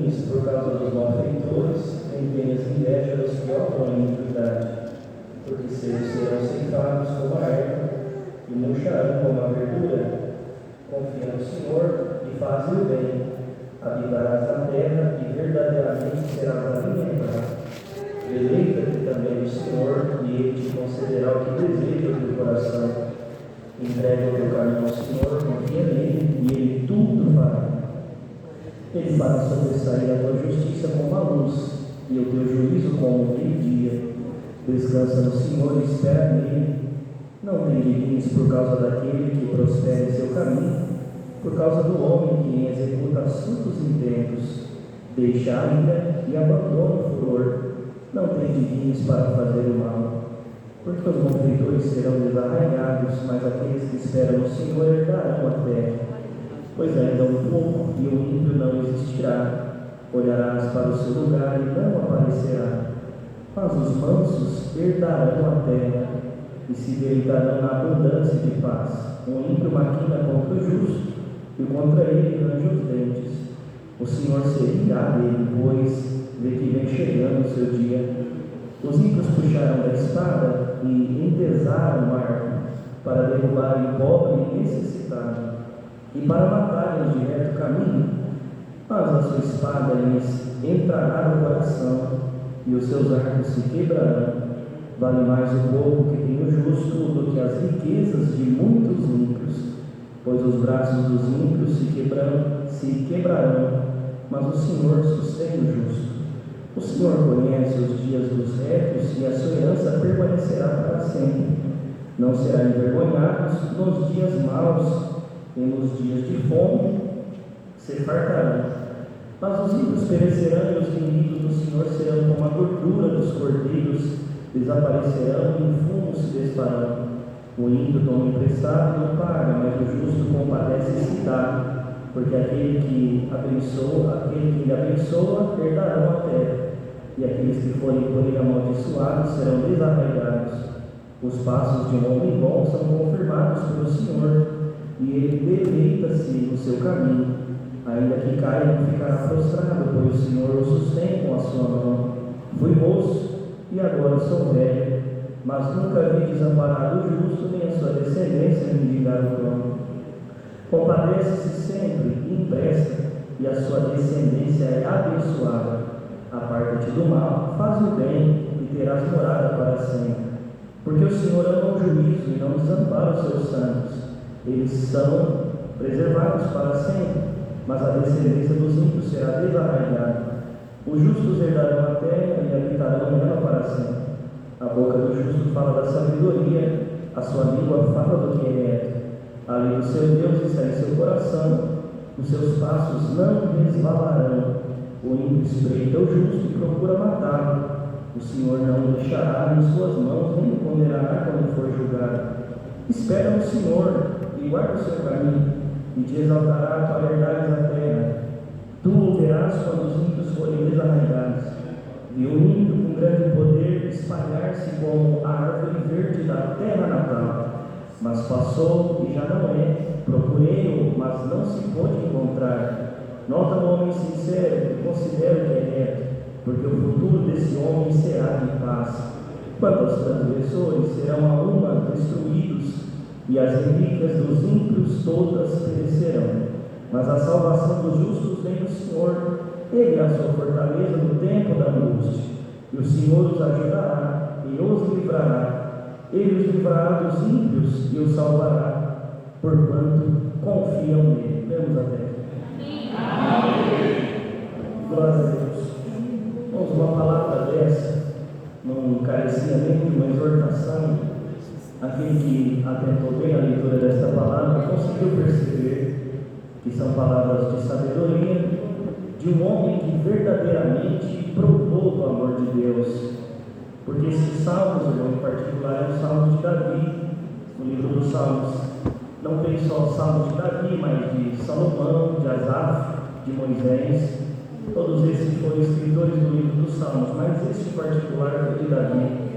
Isso por causa dos malfeitores, nem tenhas inveja dos que opõem a iniquidade, porque seus serão ceifados como a erva e murcharão como a verdura. Confia no Senhor e faze o bem, habitarás na terra e verdadeiramente serás alimentado. Deleita-te também no Senhor e Ele te concederá o que deseja o teu coração. Entrega o teu caminho ao Senhor, confia nele e Ele tudo fará. Ele fará sobressair a tua justiça como a luz e o teu juízo como o meio-dia. Descansa no Senhor e espera nele. Não te indignes por causa daquele que prospera em seu caminho, por causa do homem que executa assuntos intentos. Deixa a ira e abandona o furor. Não te indignes para fazer o mal, porque os malfeitores serão desarraigados, mas aqueles que esperam no Senhor herdarão a terra. Pois ainda um pouco e o ímpio não existirá. Olharás para o seu lugar e não aparecerá. Mas os mansos herdarão a terra e se deleitarão na abundância de paz. O ímpio maquina contra o justo e contra ele range os dentes. O Senhor se rirá dele, pois vê que vem chegando o seu dia. Os ímpios puxaram da espada e entesaram o arco para derrubarem o pobre e necessitado e para matarem de reto caminho. Mas a sua espada lhes entrará no coração e os seus arcos se quebrarão. Vale mais o pouco que tem o justo do que as riquezas de muitos ímpios, pois os braços dos ímpios se quebrarão, mas o Senhor sustém o justo. O Senhor conhece os dias dos retos e a sua herança permanecerá para sempre. Não será envergonhado nos dias maus e nos dias de fome se fartarão. Mas os ímpios perecerão e os inimigos do Senhor serão como a gordura dos cordeiros, desaparecerão e em fumo se desfarão. O ímpio toma emprestado e não paga, mas o justo compadece e se dá, porque aquele que lhe abençoa, herdarão a terra, e aqueles que forem por ele amaldiçoados serão desarraigados. Os passos de um homem bom são confirmados pelo Senhor, e ele deleita-se no seu caminho. Ainda que caia, não ficará prostrado, pois o Senhor o sustém com a sua mão. Fui moço e agora sou velho, mas nunca vi desamparado o justo, nem a sua descendência mendigar o pão. Compadece-se sempre e empresta, e a sua descendência é abençoada. Aparta-te do mal, faz o bem, e terás morada para sempre. Porque o Senhor ama o juízo e não desampara os seus santos. Eles são preservados para sempre, mas a descendência dos ímpios será desarraigada. Os justos herdarão a terra e habitarão nela para sempre. A boca do justo fala da sabedoria, a sua língua fala do que é reto. A lei do seu Deus está em seu coração, os seus passos não resvalarão. O ímpio espreita o justo e procura matá-lo. O Senhor não o deixará em suas mãos, nem o condenará quando for julgado. Espera no Senhor e guarda o seu caminho, e te exaltará a tua herdade na terra. Tu o verás quando os ímpios forem desarraigados. Viu o ímpio com grande poder espalhar-se como a árvore verde da terra natal. Mas passou e já não é. Procurei-o, mas não se pôde encontrar. Nota um homem sincero e considero que é reto, porque o futuro desse homem será de paz. Quanto aos transgressores, serão a uma destruídos, e as relíquias dos ímpios todas perecerão. Mas a salvação dos justos vem do Senhor. Ele é a sua fortaleza no tempo da angústia. E o Senhor os ajudará e os livrará. Ele os livrará dos ímpios e os salvará, porquanto confiam nele. Vemos a terra. Glória a Deus. Vamos, uma palavra dessa não carecia nem de uma exortação. Aquele que atentou bem a leitura desta palavra conseguiu perceber que são palavras de sabedoria de um homem que verdadeiramente provou do amor de Deus. Porque esses salmos, em particular, é o salmo de Davi, no livro dos Salmos. Não tem só o salmo de Davi, mas de Salomão, de Asaf, de Moisés. Todos esses foram escritores do livro dos Salmos, mas este em particular foi de Davi.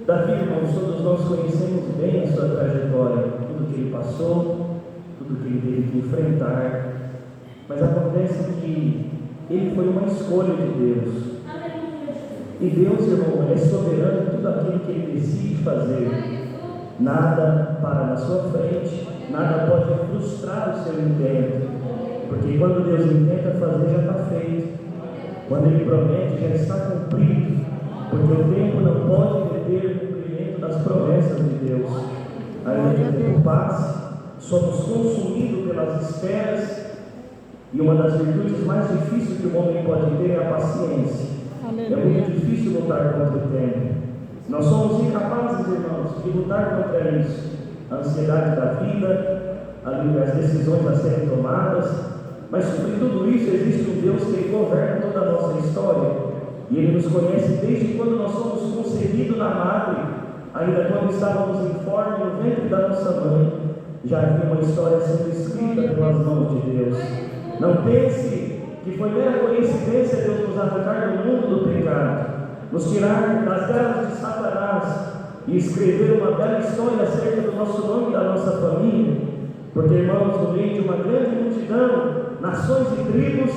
Davi, irmãos, todos nós conhecemos bem a sua trajetória, tudo que ele passou, tudo que ele teve que enfrentar. Mas acontece que ele foi uma escolha de Deus. E Deus, irmão, é soberano em tudo aquilo que ele decide fazer. Nada para na sua frente, nada pode frustrar o seu intento. Porque quando Deus intenta fazer, já está feito. Quando Ele promete, já está cumprido. Porque o tempo não pode deter o cumprimento das promessas de Deus. Ainda que o tempo passe, somos consumidos pelas esperas. E uma das virtudes mais difíceis que o homem pode ter é a paciência. É muito difícil lutar contra o tempo. Nós somos incapazes, irmãos, de lutar contra isso. A ansiedade da vida, as decisões a serem tomadas. Mas sobre tudo isso existe um Deus que governa toda a nossa história. E Ele nos conhece desde quando nós somos concebidos na madre. Ainda quando estávamos em forma no ventre da nossa mãe, já havia uma história sendo escrita pelas mãos de Deus. Não pense que foi mera coincidência Deus nos arrancar do mundo do pecado, nos tirar das garras de Satanás e escrever uma bela história acerca do nosso nome e da nossa família. Porque, irmãos, no meio de uma grande multidão, nações e tribos,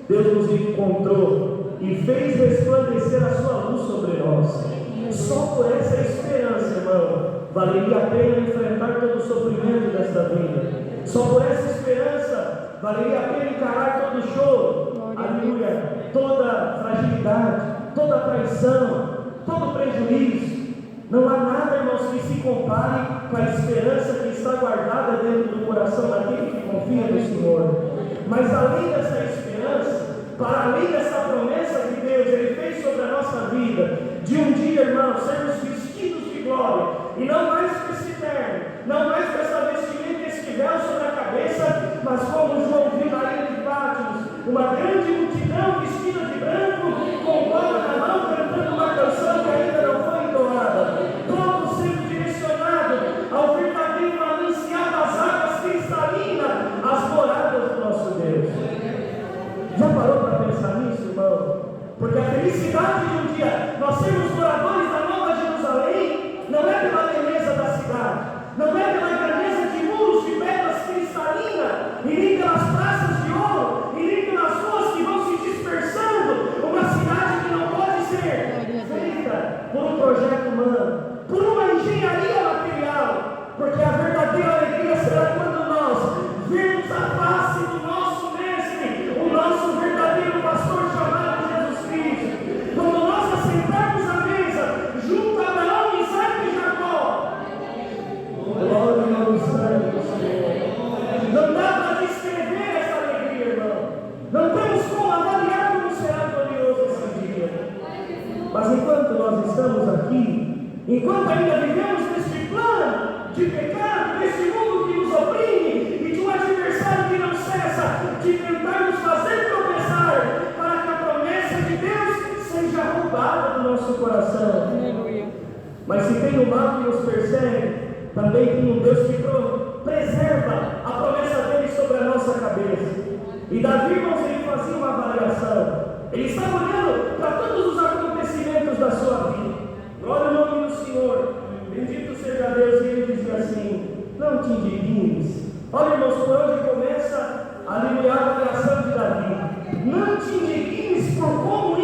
Deus nos encontrou e fez resplandecer a sua luz sobre nós. Só por essa esperança, irmão, valeria a pena enfrentar todo o sofrimento desta vida. Só por essa esperança valeria a pena encarar todo o choro, aleluia, toda fragilidade, toda traição, todo prejuízo. Não há nada, irmãos, que se compare com a esperança que está guardada dentro do coração daquele que confia no Senhor. Mas além dessa esperança, para além dessa promessa que Deus Ele fez sobre a nossa vida, de um dia, irmãos, sermos vestidos de glória, e não mais com esse terno, não mais com essa vestimenta, esse véu sobre a cabeça, mas como João viu na ilha de Patmos, uma grande multidão vestida de branco, com bola na mão, cantando uma canção que ainda não foi entoada, todos sendo direcionados ao verdadeiro manancial das águas cristalinas, as moradas do nosso Deus. Já parou para pensar nisso, irmão? Porque a felicidade de um dia nós sermos moradores da Nova Jerusalém não é pela beleza da cidade, não é pela grandeza de muros de pedras cristalinas, e nem pelas praças de ouro, e nem pelas ruas que vão se dispersando. Uma cidade que não pode ser feita por um projeto humano, por uma engenharia material, porque a verdadeira alegria será quando nós vermos a face do nosso mestre, o nosso verdadeiro pastor chamado Jesus Cristo. Quando nós assentarmos à mesa junto a Abraão, Isaac e Jacó. Glória ao sangue do Senhor. Não dá para descrever essa alegria, irmão. Não temos como avaliar como será glorioso esse dia. Mas enquanto nós estamos aqui, enquanto ainda vivemos neste plano de pecado, neste mundo que nos oprime e de um adversário que não cessa de tentar nos fazer tropeçar, para que a promessa de Deus seja roubada do nosso coração. Aleluia. Mas se tem o mal que nos persegue, também tem um Deus que preserva a promessa dele sobre a nossa cabeça. E Davi, irmãos, ele fazia uma avaliação. Ele estava olhando para todos os acontecimentos da sua vida. Glória ao nome do Senhor. Bendito seja Deus. E ele dizia assim: não te indignes. Olha, irmãos, por onde começa a avaliação de Davi. Não te indignes por como